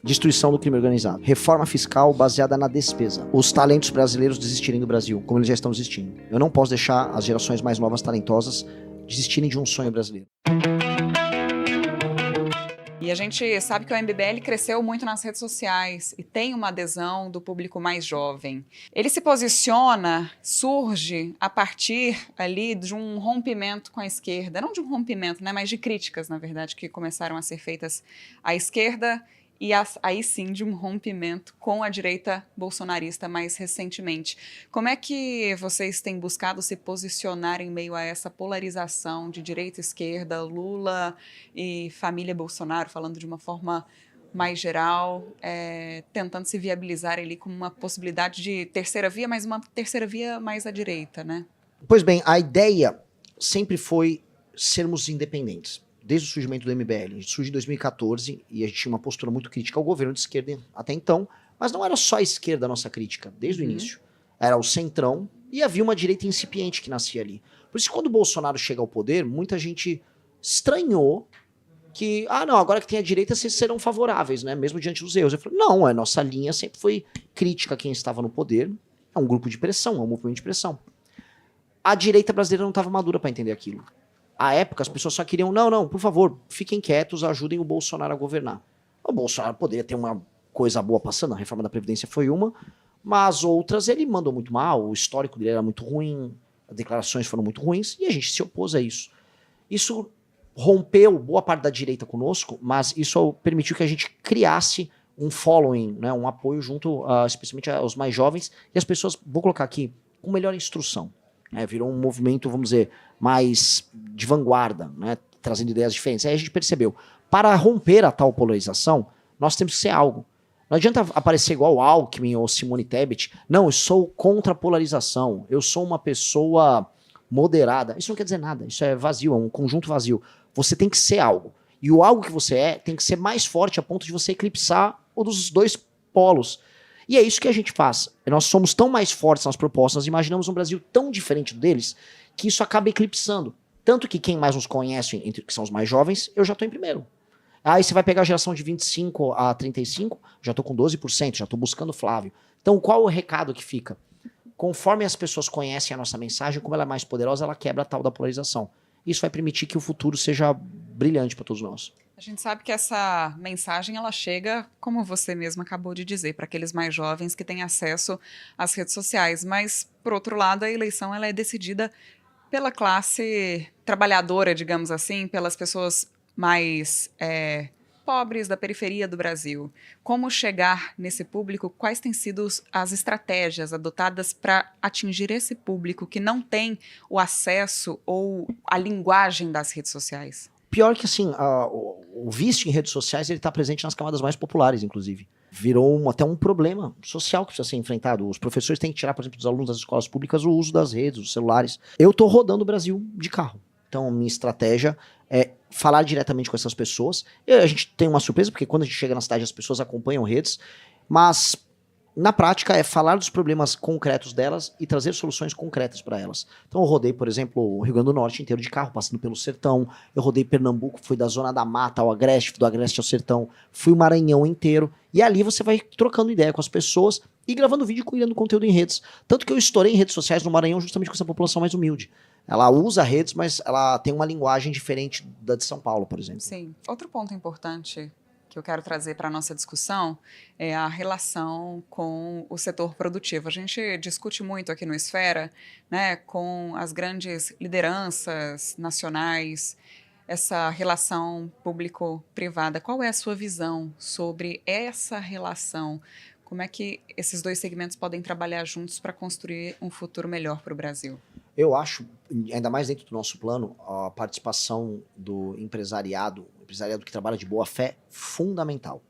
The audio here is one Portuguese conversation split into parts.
Destruição do crime organizado. Reforma fiscal baseada na despesa. Os talentos brasileiros desistirem do Brasil, como eles já estão desistindo. Eu não posso deixar as gerações mais novas talentosas desistirem de um sonho brasileiro. E a gente sabe que o MBL cresceu muito nas redes sociais e tem uma adesão do público mais jovem. Ele se posiciona, surge a partir ali de um rompimento com a esquerda, não de um rompimento, né, mas de críticas, na verdade, que começaram a ser feitas à esquerda e aí sim de um rompimento com a direita bolsonarista mais recentemente. Como é que vocês têm buscado se posicionar em meio a essa polarização de direita e esquerda, Lula e família Bolsonaro, falando de uma forma mais geral, tentando se viabilizar ali como uma possibilidade de terceira via, mas uma terceira via mais à direita, né? Pois bem, a ideia sempre foi sermos independentes. Desde o surgimento do MBL. A gente surgiu em 2014 e a gente tinha uma postura muito crítica ao governo de esquerda até então, mas não era só a esquerda a nossa crítica, desde o início. Era o centrão e havia uma direita incipiente que nascia ali. Por isso, quando o Bolsonaro chega ao poder, muita gente estranhou que, não, agora que tem a direita, vocês serão favoráveis, né? Mesmo diante dos erros. Eu falei, não, a nossa linha sempre foi crítica a quem estava no poder. É um grupo de pressão, é um movimento de pressão. A direita brasileira não estava madura para entender aquilo. À época, as pessoas só queriam, não, por favor, fiquem quietos, ajudem o Bolsonaro a governar. O Bolsonaro poderia ter uma coisa boa passando, a reforma da Previdência foi uma, mas outras ele mandou muito mal, o histórico dele era muito ruim, as declarações foram muito ruins, e a gente se opôs a isso. Isso rompeu boa parte da direita conosco, mas isso permitiu que a gente criasse um following, né, um apoio junto, especialmente aos mais jovens, e as pessoas, vou colocar aqui, com melhor instrução. Virou um movimento, vamos dizer, mais de vanguarda, né, trazendo ideias diferentes. Aí a gente percebeu, para romper a tal polarização, nós temos que ser algo. Não adianta aparecer igual Alckmin ou Simone Tebet. Não, eu sou contra a polarização, eu sou uma pessoa moderada. Isso não quer dizer nada, isso é vazio, é um conjunto vazio. Você tem que ser algo. E o algo que você tem que ser mais forte a ponto de você eclipsar o dos dois polos. E é isso que a gente faz. Nós somos tão mais fortes nas propostas, imaginamos um Brasil tão diferente deles, que isso acaba eclipsando. Tanto que quem mais nos conhece, que são os mais jovens, eu já estou em primeiro. Aí você vai pegar a geração de 25 a 35, já estou com 12%, já estou buscando o Flávio. Então qual o recado que fica? Conforme as pessoas conhecem a nossa mensagem, como ela é mais poderosa, ela quebra a tal da polarização. Isso vai permitir que o futuro seja brilhante para todos nós. A gente sabe que essa mensagem ela chega, como você mesmo acabou de dizer, para aqueles mais jovens que têm acesso às redes sociais. Mas, por outro lado, a eleição ela é decidida pela classe trabalhadora, digamos assim, pelas pessoas mais pobres da periferia do Brasil. Como chegar nesse público? Quais têm sido as estratégias adotadas para atingir esse público que não tem o acesso ou a linguagem das redes sociais? Pior que assim, o vício em redes sociais ele está presente nas camadas mais populares, inclusive. Virou até um problema social que precisa ser enfrentado. Os professores têm que tirar, por exemplo, dos alunos das escolas públicas o uso das redes, dos celulares. Eu estou rodando o Brasil de carro. Então, minha estratégia é falar diretamente com essas pessoas. E a gente tem uma surpresa, porque quando a gente chega na cidade, as pessoas acompanham redes, mas na prática é falar dos problemas concretos delas e trazer soluções concretas para elas. Então eu rodei, por exemplo, o Rio Grande do Norte inteiro de carro, passando pelo sertão. Eu rodei Pernambuco, fui da zona da mata ao Agreste, do Agreste ao sertão. Fui o Maranhão inteiro. E ali você vai trocando ideia com as pessoas e gravando vídeo e criando conteúdo em redes. Tanto que eu estourei em redes sociais no Maranhão justamente com essa população mais humilde. Ela usa redes, mas ela tem uma linguagem diferente da de São Paulo, por exemplo. Sim. Outro ponto importante que eu quero trazer para a nossa discussão é a relação com o setor produtivo. A gente discute muito aqui no Esfera, né, com as grandes lideranças nacionais, essa relação público-privada. Qual é a sua visão sobre essa relação? Como é que esses dois segmentos podem trabalhar juntos para construir um futuro melhor para o Brasil? Eu acho, ainda mais dentro do nosso plano, a participação do empresariado que trabalha de boa fé, fundamental.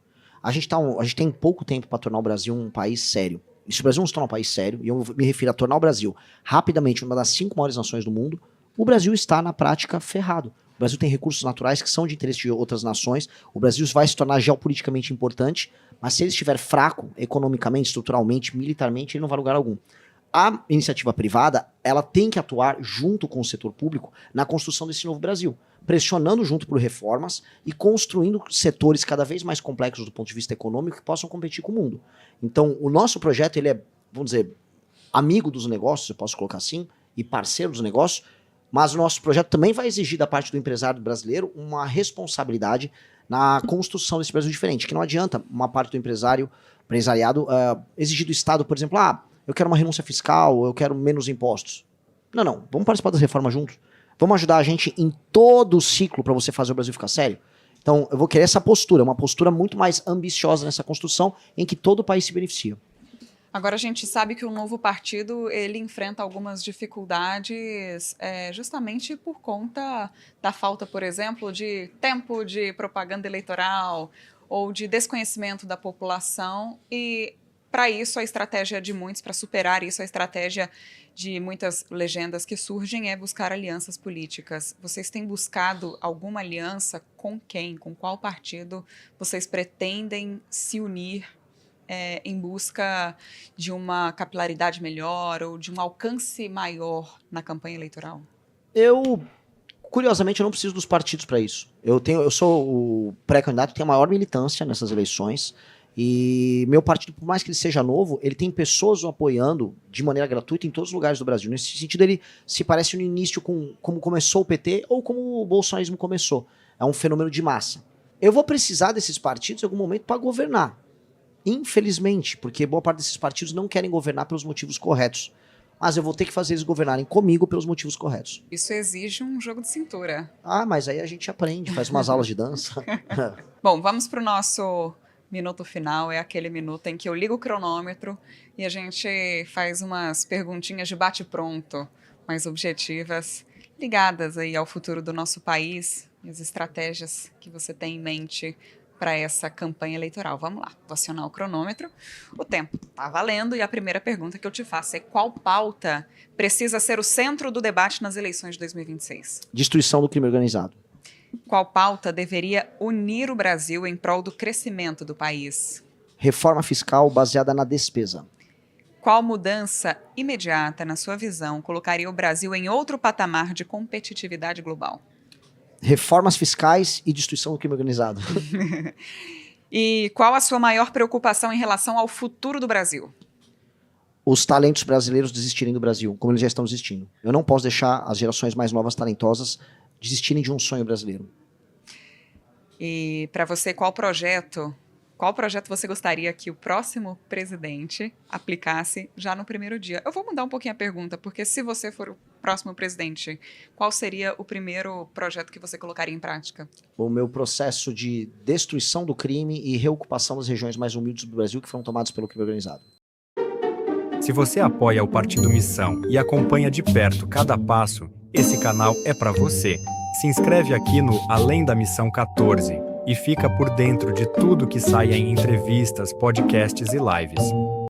A gente tem pouco tempo para tornar o Brasil um país sério. E se o Brasil não se tornar um país sério, e eu me refiro a tornar o Brasil rapidamente uma das 5 maiores nações do mundo, o Brasil está, na prática, ferrado. O Brasil tem recursos naturais que são de interesse de outras nações, o Brasil vai se tornar geopoliticamente importante, mas se ele estiver fraco, economicamente, estruturalmente, militarmente, ele não vai a lugar algum. a iniciativa privada, ela tem que atuar junto com o setor público na construção desse novo Brasil, pressionando junto por reformas e construindo setores cada vez mais complexos do ponto de vista econômico que possam competir com o mundo. Então, o nosso projeto, ele é, vamos dizer, amigo dos negócios, eu posso colocar assim, e parceiro dos negócios, mas o nosso projeto também vai exigir da parte do empresário brasileiro uma responsabilidade na construção desse Brasil diferente, que não adianta uma parte do empresariado exigir do Estado, por exemplo, eu quero uma renúncia fiscal, eu quero menos impostos. Não, vamos participar das reformas juntos. Vamos ajudar a gente em todo o ciclo para você fazer o Brasil ficar sério. Então, eu vou querer essa postura, uma postura muito mais ambiciosa nessa construção, em que todo o país se beneficia. Agora a gente sabe que o novo partido ele enfrenta algumas dificuldades justamente por conta da falta, por exemplo, de tempo de propaganda eleitoral ou de desconhecimento da população e para isso a estratégia de muitos, para superar isso, a estratégia de muitas legendas que surgem é buscar alianças políticas. Vocês têm buscado alguma aliança com quem? Com qual partido vocês pretendem se unir em busca de uma capilaridade melhor ou de um alcance maior na campanha eleitoral? Curiosamente, eu não preciso dos partidos para isso. Eu sou o pré-candidato que tem a maior militância nessas eleições e meu partido, por mais que ele seja novo, ele tem pessoas o apoiando de maneira gratuita em todos os lugares do Brasil. Nesse sentido, ele se parece no início com como começou o PT ou como o bolsonarismo começou. É um fenômeno de massa. Eu vou precisar desses partidos em algum momento para governar. Infelizmente, porque boa parte desses partidos não querem governar pelos motivos corretos. Mas eu vou ter que fazer eles governarem comigo pelos motivos corretos. Isso exige um jogo de cintura. Mas aí a gente aprende, faz umas aulas de dança. Bom, vamos para o nosso minuto final. É aquele minuto em que eu ligo o cronômetro e a gente faz umas perguntinhas de bate-pronto, mais objetivas, ligadas aí ao futuro do nosso país e as estratégias que você tem em mente para essa campanha eleitoral. Vamos lá, vou acionar o cronômetro. O tempo está valendo e a primeira pergunta que eu te faço é qual pauta precisa ser o centro do debate nas eleições de 2026? Destruição do crime organizado. Qual pauta deveria unir o Brasil em prol do crescimento do país? Reforma fiscal baseada na despesa. Qual mudança imediata, na sua visão, colocaria o Brasil em outro patamar de competitividade global? Reformas fiscais e destruição do crime organizado. E qual a sua maior preocupação em relação ao futuro do Brasil? Os talentos brasileiros desistirem do Brasil, como eles já estão desistindo. Eu não posso deixar as gerações mais novas talentosas desistirem de um sonho brasileiro. E para você, qual projeto você gostaria que o próximo presidente aplicasse já no primeiro dia? Eu vou mudar um pouquinho a pergunta, porque se você for o próximo presidente, qual seria o primeiro projeto que você colocaria em prática? O meu processo de destruição do crime e reocupação das regiões mais humildes do Brasil que foram tomadas pelo crime organizado. Se você apoia o Partido Missão e acompanha de perto cada passo, esse canal é para você. Se inscreve aqui no Além da Missão 14 e fica por dentro de tudo que sai em entrevistas, podcasts e lives.